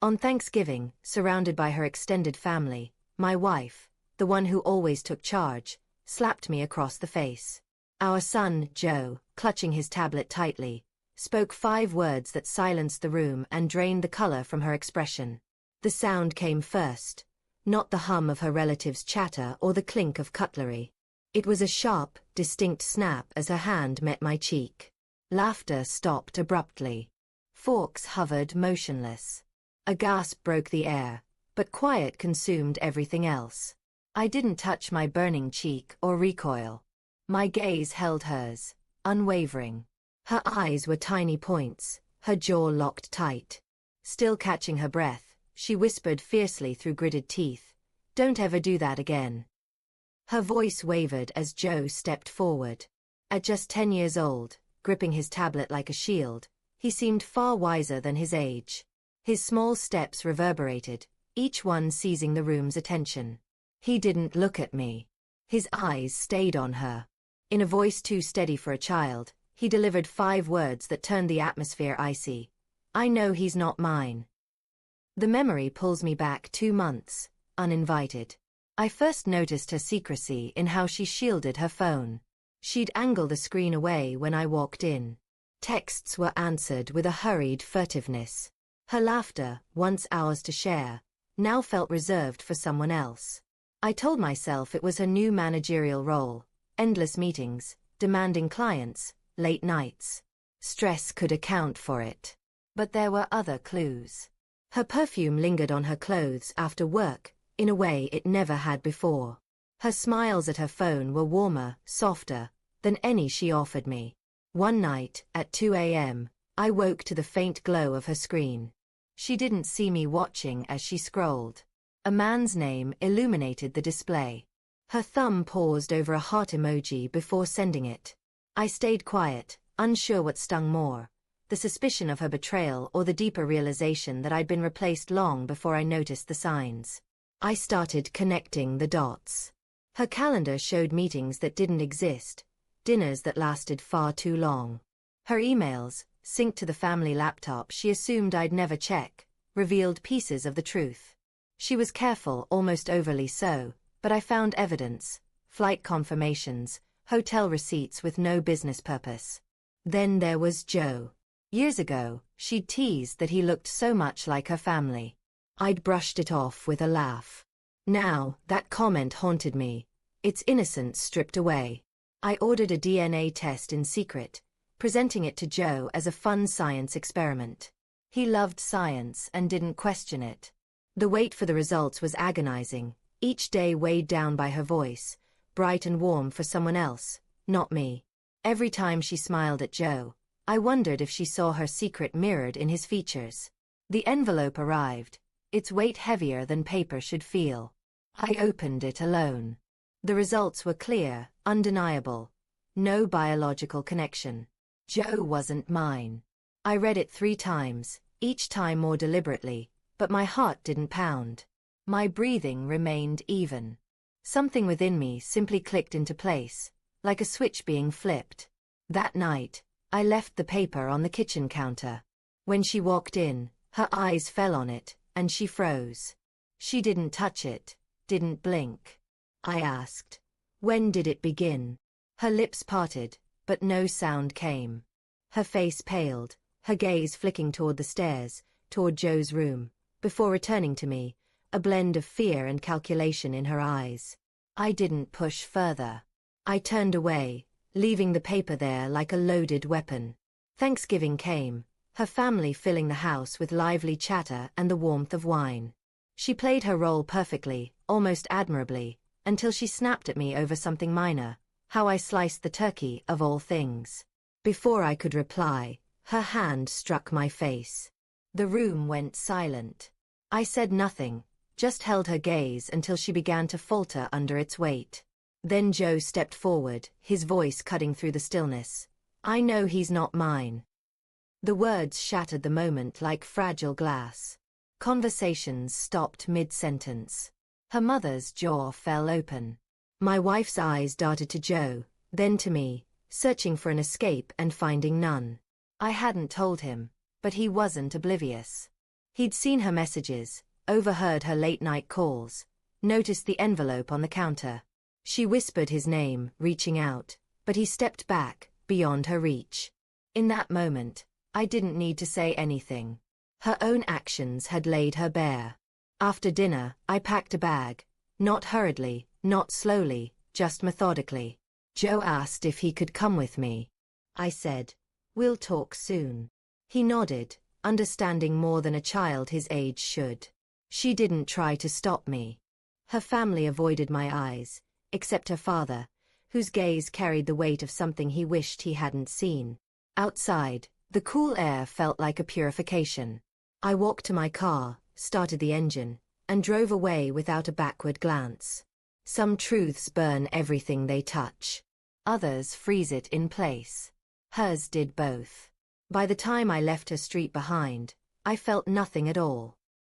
On Thanksgiving, surrounded by her extended family, my wife, the one who always took charge, slapped me across the face. Our son, Joe, clutching his tablet tightly, spoke 5 words that silenced the room and drained the color from her expression. The sound came first, not the hum of her relatives' chatter or the clink of cutlery. It was a sharp, distinct snap as her hand met my cheek. Laughter stopped abruptly. Forks hovered motionless. A gasp broke the air, but quiet consumed everything else. I didn't touch my burning cheek or recoil. My gaze held hers, unwavering. Her eyes were tiny points, her jaw locked tight. Still catching her breath, she whispered fiercely through gritted teeth, "Don't ever do that again." Her voice wavered as Joe stepped forward. At just 10 years old, gripping his tablet like a shield, he seemed far wiser than his age. His small steps reverberated, each one seizing the room's attention. He didn't look at me. His eyes stayed on her. In a voice too steady for a child, he delivered 5 words that turned the atmosphere icy. "I know he's not mine." The memory pulls me back 2 months, uninvited. I first noticed her secrecy in how she shielded her phone. She'd angle the screen away when I walked in. Texts were answered with a hurried furtiveness. Her laughter, once ours to share, now felt reserved for someone else. I told myself it was her new managerial role, endless meetings, demanding clients, late nights. Stress could account for it. But there were other clues. Her perfume lingered on her clothes after work, in a way it never had before. Her smiles at her phone were warmer, softer, than any she offered me. One night, at 2 a.m., I woke to the faint glow of her screen. She didn't see me watching as she scrolled. A man's name illuminated the display. Her thumb paused over a heart emoji before sending it. I stayed quiet, unsure what stung more, the suspicion of her betrayal or the deeper realization that I'd been replaced long before I noticed the signs. I started connecting the dots. Her calendar showed meetings that didn't exist, dinners that lasted far too long. Her emails, synced to the family laptop she assumed I'd never check, revealed pieces of the truth. She was careful, almost overly so, but I found evidence, flight confirmations, hotel receipts with no business purpose. Then there was Joe. Years ago, she'd teased that he looked so much like her family. I'd brushed it off with a laugh. Now, that comment haunted me, its innocence stripped away. I ordered a DNA test in secret, presenting it to Joe as a fun science experiment. He loved science and didn't question it. The wait for the results was agonizing, each day weighed down by her voice, bright and warm for someone else, not me. Every time she smiled at Joe, I wondered if she saw her secret mirrored in his features. The envelope arrived, its weight heavier than paper should feel. I opened it alone. The results were clear, undeniable. No biological connection. Joe wasn't mine. I read it 3 times, each time more deliberately, but my heart didn't pound. My breathing remained even. Something within me simply clicked into place, like a switch being flipped. That night, I left the paper on the kitchen counter. When she walked in, her eyes fell on it, and she froze. She didn't touch it, didn't blink. I asked, "When did it begin?" Her lips parted, but no sound came. Her face paled, her gaze flicking toward the stairs, toward Joe's room, before returning to me, a blend of fear and calculation in her eyes. I didn't push further. I turned away, leaving the paper there like a loaded weapon. Thanksgiving came, her family filling the house with lively chatter and the warmth of wine. She played her role perfectly, almost admirably, until she snapped at me over something minor, how I sliced the turkey of all things. Before I could reply, her hand struck my face. The room went silent. I said nothing, just held her gaze until she began to falter under its weight. Then Joe stepped forward, his voice cutting through the stillness. "I know he's not mine." The words shattered the moment like fragile glass. Conversations stopped mid-sentence. Her mother's jaw fell open. My wife's eyes darted to Joe, then to me, searching for an escape and finding none. I hadn't told him, but he wasn't oblivious. He'd seen her messages, overheard her late-night calls, noticed the envelope on the counter. She whispered his name, reaching out, but he stepped back, beyond her reach. In that moment, I didn't need to say anything. Her own actions had laid her bare. After dinner, I packed a bag, not hurriedly, not slowly, just methodically. Joe asked if he could come with me. I said, "We'll talk soon." He nodded, understanding more than a child his age should. She didn't try to stop me. Her family avoided my eyes, except her father, whose gaze carried the weight of something he wished he hadn't seen. Outside, the cool air felt like a purification. I walked to my car, started the engine, and drove away without a backward glance. Some truths burn everything they touch. Others freeze it in place. Hers did both. By the time I left her street behind, I felt nothing at all.